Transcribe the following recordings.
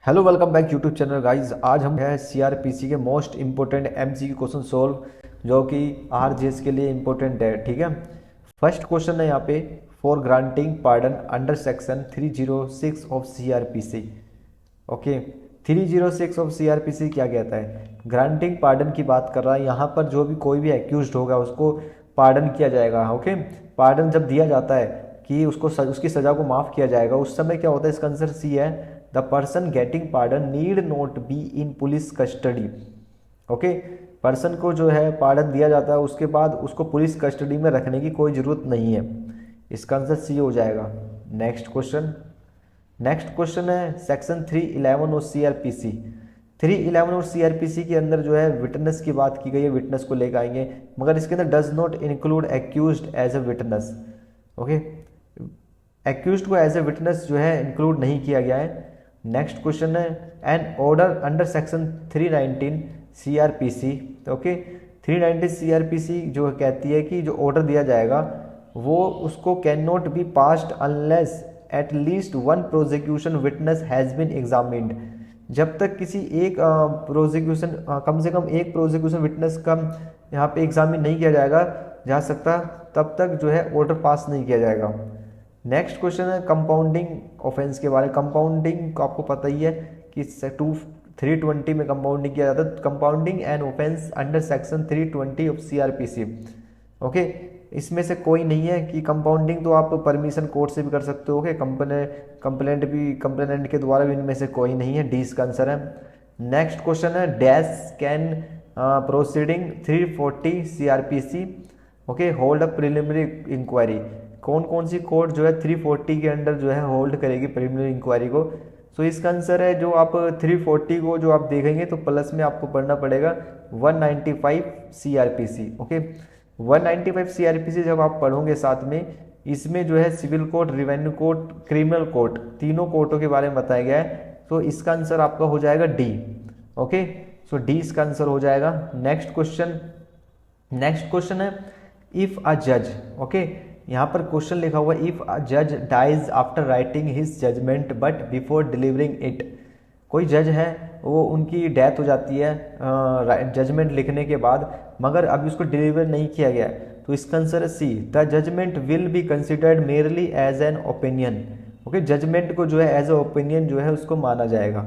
Hello welcome back YouTube channel guys. आज हम है सीआरपीसी के most important MCQ question solve जो कि आरजेएस के लिए इंपॉर्टेंट है। ठीक है, फर्स्ट क्वेश्चन है यहाँ पे, for granting pardon under section 306 of CrPC. Okay, 306 of CrPC क्या कहता है? ग्रांटिंग पार्डन की बात कर रहा है। यहाँ पर जो भी कोई भी एक्यूज होगा उसको पार्डन किया जाएगा। ओके, पार्डन जब दिया जाता है कि उसको उसकी सजा को माफ़ किया जाएगा, उस समय क्या होता है? इसका आंसर सी है, the person getting pardon need not be in police custody. Okay, person को जो है पार्डन दिया जाता है, उसके बाद उसको पुलिस कस्टडी में रखने की कोई ज़रूरत नहीं है। इसका आंसर सी हो जाएगा। नेक्स्ट क्वेश्चन है सेक्शन 311 और सीआरपीसी। 311 और सीआरपीसी के अंदर जो है विटनेस की बात की गई है, विटनेस को लेकर आएंगे, मगर इसके अंदर does not include accused as a witness. Okay, accused को एज ए विटनेस जो है इंक्लूड नहीं किया गया है। Next question is an order under section 319 CrPC. Okay, 319 CrPC जो कहती है कि जो ऑर्डर दिया जाएगा वो उसको can not be passed unless at least one prosecution witness has been examined. जब तक किसी एक प्रोसिक्यूशन कम से कम एक प्रोसिक्यूशन विटनेस का यहाँ पे एग्जामिन नहीं किया जाएगा जा सकता, तब तक जो है ऑर्डर पास नहीं किया जाएगा। नेक्स्ट क्वेश्चन है कंपाउंडिंग ऑफेंस के बारे में। कंपाउंडिंग को आपको पता ही है कि 320 में कंपाउंडिंग किया जाता है। Compounding and offence under section 320 of CrPC. Okay, इसमें से कोई नहीं है कि कंपाउंडिंग तो आप परमिशन कोर्ट से भी कर सकते हो। ओके, कंप्लेनेंट के द्वारा भी इनमें से कोई नहीं है। डी इसका आंसर है। नेक्स्ट क्वेश्चन है dash can proceeding 340 CRPC okay hold a preliminary inquiry. कौन कौन सी कोर्ट जो है 340 के अंडर जो है होल्ड करेगी प्रिलिमिनरी इंक्वायरी को? सो इसका आंसर है, जो आप 340 को जो आप देखेंगे तो प्लस में आपको पढ़ना पड़ेगा 195 सीआरपीसी। ओके, 195 सीआरपीसी जब आप पढ़ोगे साथ में, इसमें जो है civil court, revenue court, criminal court, तीनों कोर्टों के बारे में बताया गया है। तो इसका आंसर आपका हो जाएगा डी। ओके, सो डी इसका आंसर हो जाएगा। नेक्स्ट क्वेश्चन है इफ अ जज। ओके, यहाँ पर क्वेश्चन लिखा हुआ है इफ अ जज dies after writing his judgment but before delivering it. कोई जज है, वो उनकी डेथ हो जाती है जजमेंट लिखने के बाद, मगर अभी उसको डिलीवर नहीं किया गया, तो इसका आंसर है C, the judgment will be considered merely as an opinion. Okay, judgment को जो है एज ए ओपिनियन जो है उसको माना जाएगा।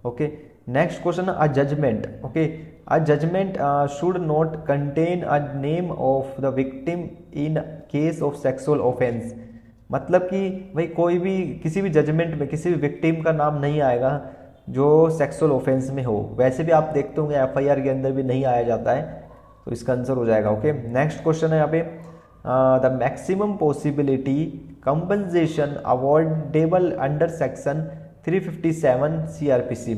Okay, next question a judgment. Okay, a judgment should not contain a name of the victim in case of sexual offence. मतलब कि भाई कोई भी किसी भी जजमेंट में किसी भी विक्टिम का नाम नहीं आएगा जो सेक्सुअल ऑफेंस में हो। वैसे भी आप देखते होंगे एफआईआर के अंदर भी नहीं आया जाता है, तो इसका आंसर हो जाएगा। ओके, नेक्स्ट क्वेश्चन है यहाँ पे the maximum possibility compensation awardable under section 357 CrPC.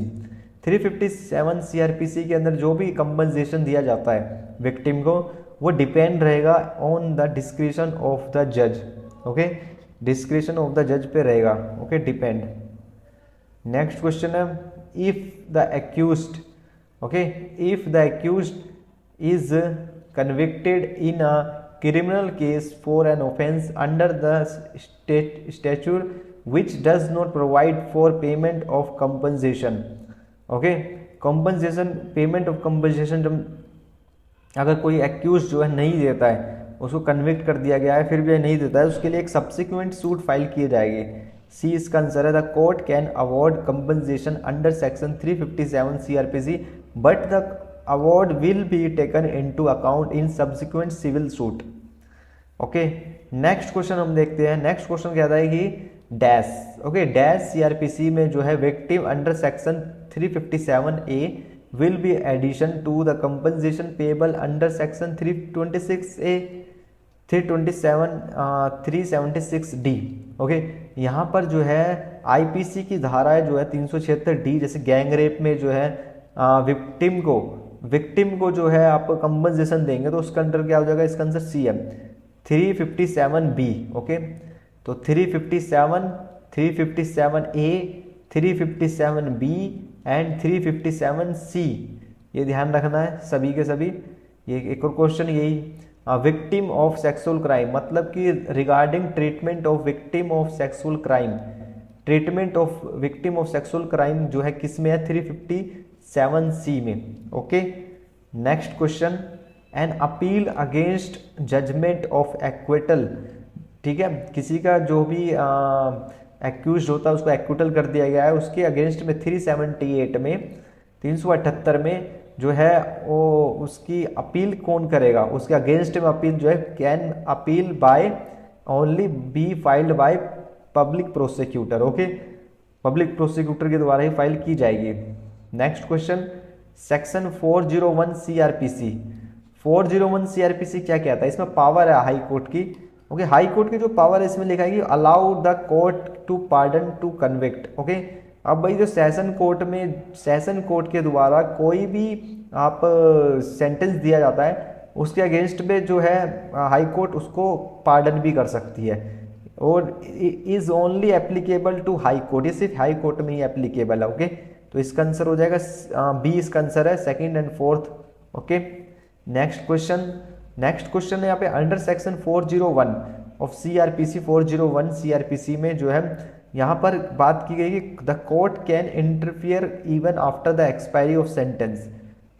357 CrPC के अंदर जो भी कंपनसेशन दिया जाता है विक्टिम को, वो डिपेंड रहेगा on the discretion of the जज। ओके, डिस्क्रिशन ऑफ द जज पे रहेगा। Okay, depend. नेक्स्ट क्वेश्चन है if the accused. Okay, if the accused is convicted in a criminal case for an offense under the statute which does not provide for payment of compensation. Okay, compensation, payment of compensation जब अगर कोई accused जो है नहीं देता है, उसको convict कर दिया गया है फिर भी नहीं देता है, उसके लिए एक सब्सिक्वेंट सूट फाइल किए जाएगी। सी इसका आंसर है, the court can award compensation under section 357 CrPC but the award will be taken into account in subsequent civil suit. Okay, next question हम देखते हैं। नेक्स्ट क्वेश्चन कहता है कि डैश। ओके, डैश सीआरपीसी में जो है victim under section 357 A will be addition to the compensation payable under section 326 A 327 376 D. Okay, यहाँ पर जो है आईपीसी की धारा जो है 376 डी, जैसे गैंग रेप में जो है विक्टिम को जो है आप कंपनसेशन देंगे, तो उसका अंडर क्या हो जाएगा? इसका आंसर सी है 357 बी। ओके, तो 357, 357 ए, 357 बी एंड 357 सी, ये ध्यान रखना है सभी के सभी। ये एक और क्वेश्चन यही, विक्टिम ऑफ सेक्सुअल क्राइम, मतलब कि regarding treatment of victim of sexual crime, treatment of victim of sexual crime जो है किस में है, 357C में। Okay, next question, an appeal against judgment of acquittal, ठीक है, किसी का जो भी एक्यूज होता है उसको एक्विटल कर दिया गया है, उसके अगेंस्ट में 378 में 378 में जो है वो उसकी अपील कौन करेगा, उसके अगेंस्ट में अपील जो है can appeal by only be filed by public prosecutor. Okay, public prosecutor के द्वारा ही फाइल की जाएगी। Next question, section 401 CRPC, 401 CRPC क्या कहता है, इसमें पावर है हाई कोर्ट की। ओके, हाई कोर्ट की जो पावर है इसमें लिखा है कि allow the court to pardon to convict. Okay, अब भाई जो सेशन कोर्ट में, सेशन कोर्ट के द्वारा कोई भी आप सेंटेंस दिया जाता है उसके अगेंस्ट में जो है हाई कोर्ट उसको पार्डन भी कर सकती है, और is only applicable to high court, ये सिर्फ हाई कोर्ट में ही एप्लीकेबल है। ओके, तो इसका आंसर हो जाएगा बी, इसका आंसर है second and fourth. Okay, next question है यहाँ पे, under section 401 of CRPC, 401 CRPC में जो है यहाँ पर बात की गई कि the court can interfere even after the expiry of sentence,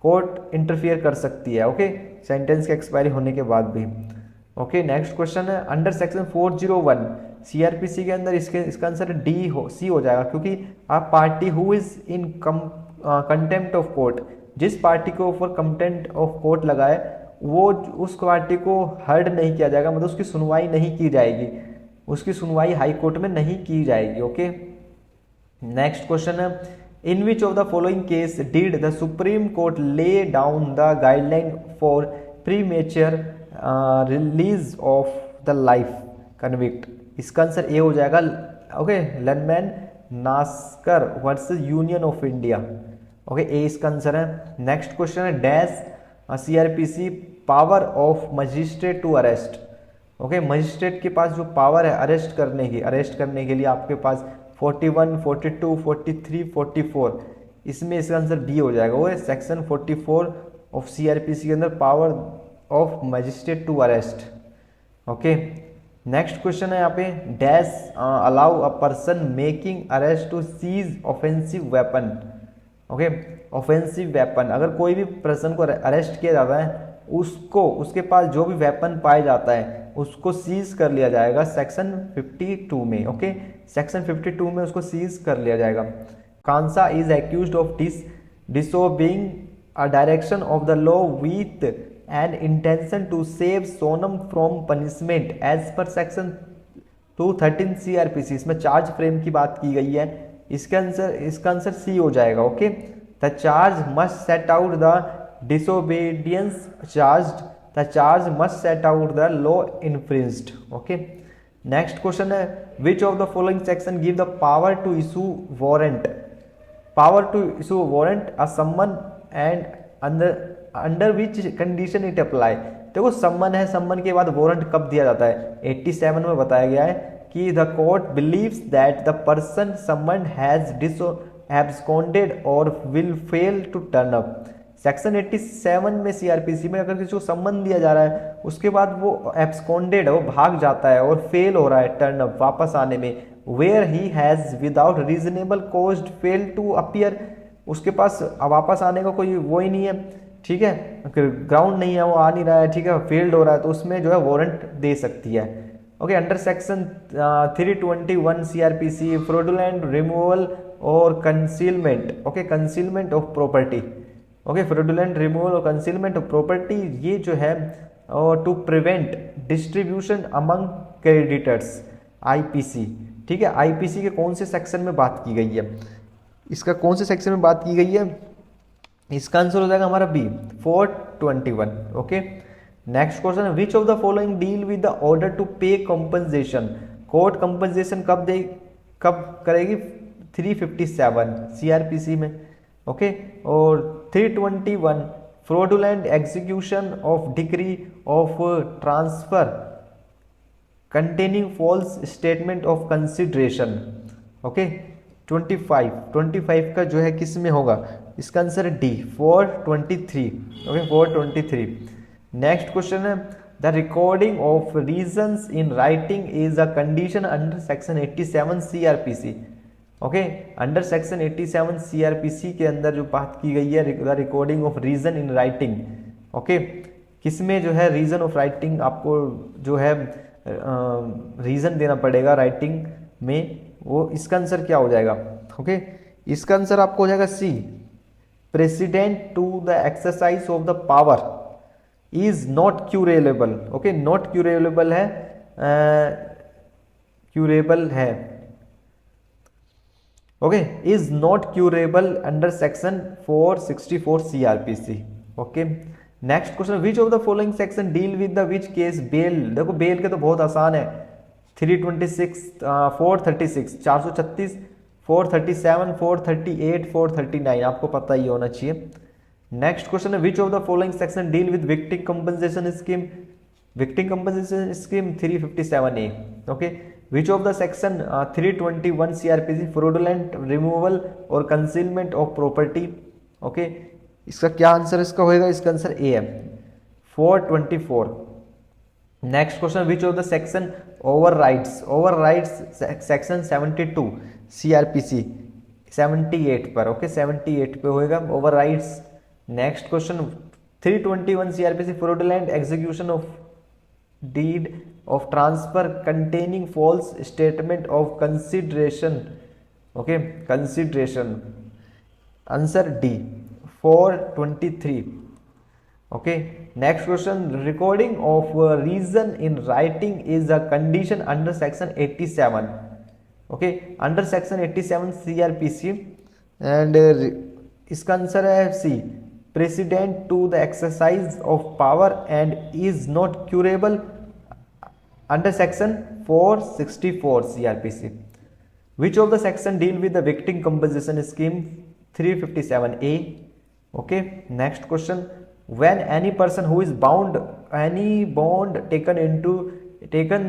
court interfere कर सकती है। ओके, सेंटेंस के एक्सपायरी होने के बाद भी। ओके, नेक्स्ट क्वेश्चन है, अंडर सेक्शन 401 CRPC के अंदर इसका आंसर सी हो जाएगा, क्योंकि आप party who is in contempt of court, जिस पार्टी के ऊपर कंटेम्प्ट ऑफ कोर्ट लगाए वो उस पार्टी को हर्ड नहीं किया जाएगा, मतलब उसकी सुनवाई नहीं की जाएगी, उसकी सुनवाई हाई कोर्ट में नहीं की जाएगी। ओके, नेक्स्ट क्वेश्चन है, in which of the following case did the supreme court lay down the guideline for premature release of the life convict, इसका आंसर ए हो जाएगा। Okay, Laxman Naskar versus union of India. Okay, A इसका answer है। Next question है, dash CRPC power of magistrate to arrest. Okay, magistrate के पास जो power है अरेस्ट करने के लिए आपके पास 41, 42, 43, 44, इसमें इसका आंसर डी हो जाएगा, वो है सेक्शन 44 ऑफ CRPC के अंदर power of magistrate to arrest. Okay, next question है यहाँ पे, dash allow a person making arrest to seize offensive weapon. Okay, offensive weapon, अगर कोई भी पर्सन को अरेस्ट किया जाता है उसको उसके पास जो भी वेपन पाया जाता है उसको सीज कर लिया जाएगा सेक्शन 52 में। ओके, सेक्शन 52 में उसको सीज कर लिया जाएगा। Kansa is accused of disobeying a direction of the law with an intention to save Sonam from punishment as per section 213 CRPC, इसमें चार्ज फ्रेम की बात की गई है, इसका आंसर सी हो जाएगा। Okay, the charge must set out the disobedience charged, the charge must set out the law infringed. Okay, next question है, which of the following section give the power to issue warrant, power to issue warrant a summon and under which condition it apply. देखो, summon है, समन के बाद warrant कब दिया जाता है, 87 में बताया गया है कि the court believes that the person summoned has absconded और will fail to turn up. Section 87 में CRPC में अगर किसी को सम्मन दिया जा रहा है उसके बाद वो एब्सकॉन्डेड है, वो भाग जाता है और फेल हो रहा है टर्न अप वापस आने में, where he has without reasonable cause fail to appear, उसके पास वापस आने का कोई वो ही नहीं है, ठीक है, ग्राउंड नहीं है, वो आ नहीं रहा है, ठीक है, फेल्ड हो रहा है, तो उसमें जो है वारंट दे सकती है। Okay, under section 321 CRPC fraudulent removal और concealment. Okay, concealment of property. Okay, fraudulent removal और कंसीलमेंट ऑफ प्रॉपर्टी, ये जो है to prevent distribution among creditors, IPC, ठीक है, IPC के कौन से सेक्शन में बात की गई है, इसका कौन से सेक्शन में बात की गई है, इसका आंसर हो जाएगा हमारा बी, 421। ओके, नेक्स्ट क्वेश्चन है, which of the following deal with the order to pay compensation, court compensation कब करेगी, 357 CRPC में। ओके, और 321 fraudulent execution of decree of transfer containing false statement of consideration. Okay, 25 का जो है किस में होगा, इसका आंसर है डी, 423। ओके, 423। नेक्स्ट क्वेश्चन है, the recording of reasons in writing is a condition under section 87 CRPC। Okay, under section 87 CRPC के अंदर जो बात की गई है the recording of reason in writing, okay, किसमें जो है रीजन ऑफ राइटिंग आपको जो है रीजन देना पड़ेगा राइटिंग में, वो इसका आंसर क्या हो जाएगा? ओके, इसका आंसर आपको हो जाएगा C, president to the exercise of the power is not curable. Okay, not curable है, क्यूरेबल है, okay, is not curable under section 464 CrPC. Okay, next question, which of the following section deal with the which case bail. देखो bail के तो बहुत आसान है, 326, 436, 436, 437, 438, 439, आपको पता ही होना चाहिए। नेक्स्ट क्वेश्चन है, which of the following section deal with victim compensation scheme. Victim compensation scheme 357A। Okay, which of the section 321 CRPC fraudulent removal और कंसीलमेंट ऑफ प्रॉपर्टी। ओके, इसका क्या आंसर इसका होएगा? इसका आंसर ए है, 424। Next question, which of the section overrides, overrides section 72 CRPC 78 पर। Okay, 78 पे होएगा overrides. Next question, 321 CRPC fraudulent execution of deed of transfer containing false statement of consideration। okay, consideration, answer D, 423। okay, next question, recording of reason in writing is a condition under section 87। okay, under section 87 CRPC and इसका answer है सी, precedent to the exercise of power and is not curable under section 464 CRPC। which of the section deal with the victim compensation scheme 357A। okay, next question, when any person who is bound, any bond taken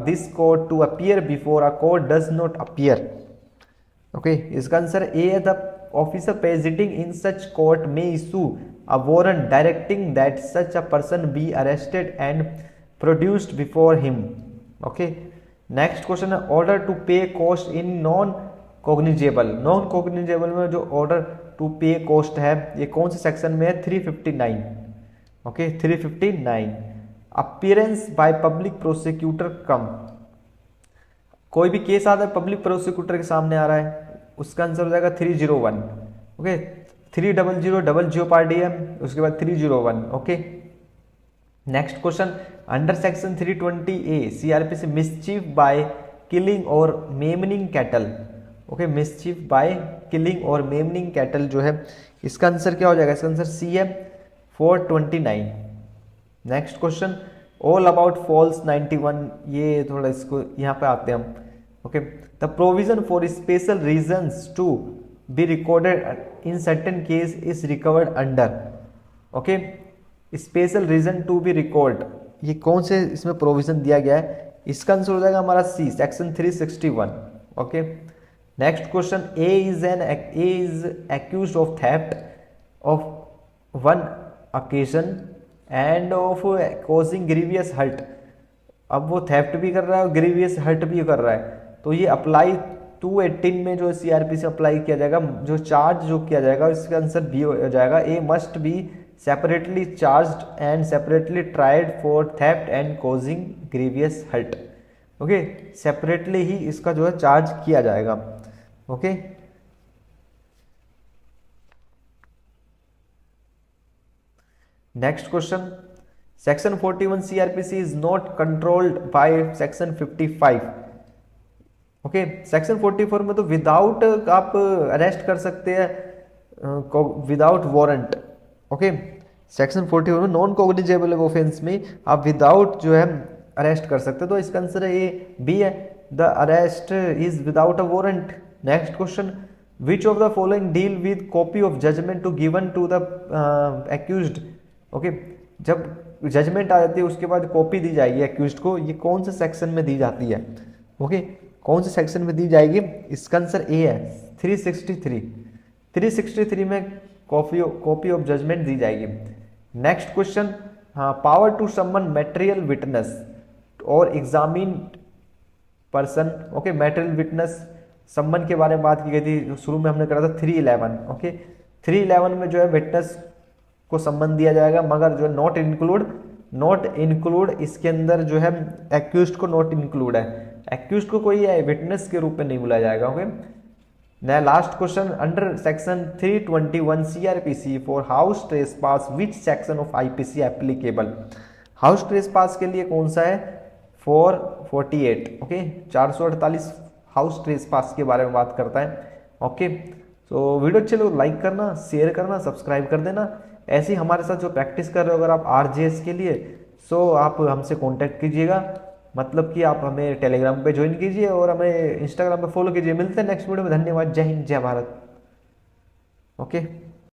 this court to appear before a court does not appear। okay, इसका answer A है, the officer presiding in such court may issue a warrant directing that such a person be arrested and produced before him। okay, next question है, order to pay cost in non cognizable। Non cognisable में जो order to पे cost है ये कौन से section में है? 359। Okay, 359। Appearance by public prosecutor come, कोई भी केस आता है पब्लिक प्रोसिक्यूटर के सामने आ रहा है, उसका आंसर हो जाएगा 301। ओके, 30000 पार्ट डी है, उसके बाद 301। Okay, next question, under section 320A CrPC mischief by killing और maiming cattle. Okay, mischief by killing और मेमनिंग कैटल जो है इसका आंसर क्या हो जाएगा? इसका आंसर सी है, 429। Next question, all about false 91, ये थोड़ा इसको यहाँ पे आते हैं हम। Okay, the provision for special reasons to be recorded in certain case is recovered under. Okay, special reason to be record, ये कौन से इसमें प्रोविजन दिया गया है? इसका आंसर हो जाएगा हमारा C, section 361। Okay, next question, A is accused of theft of one occasion and of causing grievous hurt. अब वो थेफ्ट भी कर रहा है और ग्रीवियस हर्ट भी कर रहा है, तो ये अप्लाई 218 में जो सीआरपीसी अप्लाई किया जाएगा, जो चार्ज जो किया जाएगा इसका आंसर बी हो जाएगा। A must be separately charged and separately tried for theft and causing grievous hurt। Okay, separately ही इसका जो है चार्ज किया जाएगा। Okay, next question, section 41 CrPC is not controlled by section 55। Okay, section 44 में तो विदाउट आप अरेस्ट कर सकते हैं विदाउट वारंट। ओके, सेक्शन 44 में नॉन कॉग्निजेबल ऑफेंस में आप विदाउट जो है अरेस्ट कर सकते हैं, तो इसका आंसर है ए, बी है, the arrest is without a warrant. Next question, which of the following deal with copy of judgment to given to the accused. Okay, जब जजमेंट आ जाती है उसके बाद कॉपी दी जाएगी एक्यूज्ड को, ये कौन से सेक्शन में दी जाती है? ओके, कौन से सेक्शन में दी जाएगी? इसका आंसर ए है, 363। 363 में कॉपी ऑफ जजमेंट दी जाएगी। नेक्स्ट क्वेश्चन, हाँ, power to summon material witness और examine person. Okay, material witness summon के बारे में बात की गई थी, शुरू में हमने करा था 311। ओके, 311 में जो है विटनेस को सम्मन दिया जाएगा, मगर जो है नॉट इंक्लूड इसके अंदर जो है एक्यूज्ड को नॉट इंक्लूड है, एक्यूज्ड को कोई विटनेस के रूप में नहीं बुलाया जाएगा। Okay, now last question, under section 321 CrPC for house trespass which section of IPC applicable? House trespass के लिए कौन सा है? 448। ओके, 448 हाउस ट्रेसपास के बारे में बात करता है। ओके, तो वीडियो अच्छे लोग लाइक करना, शेयर करना, सब्सक्राइब कर देना। ऐसे ही हमारे साथ जो प्रैक्टिस कर रहे हो अगर आप आरजेएस के लिए, सो आप हमसे कांटेक्ट कीजिएगा, मतलब कि आप हमें टेलीग्राम पे ज्वाइन कीजिए और हमें इंस्टाग्राम पे फॉलो कीजिए। मिलते हैं नेक्स्ट वीडियो में। धन्यवाद। जय हिंद, जय भारत। ओके।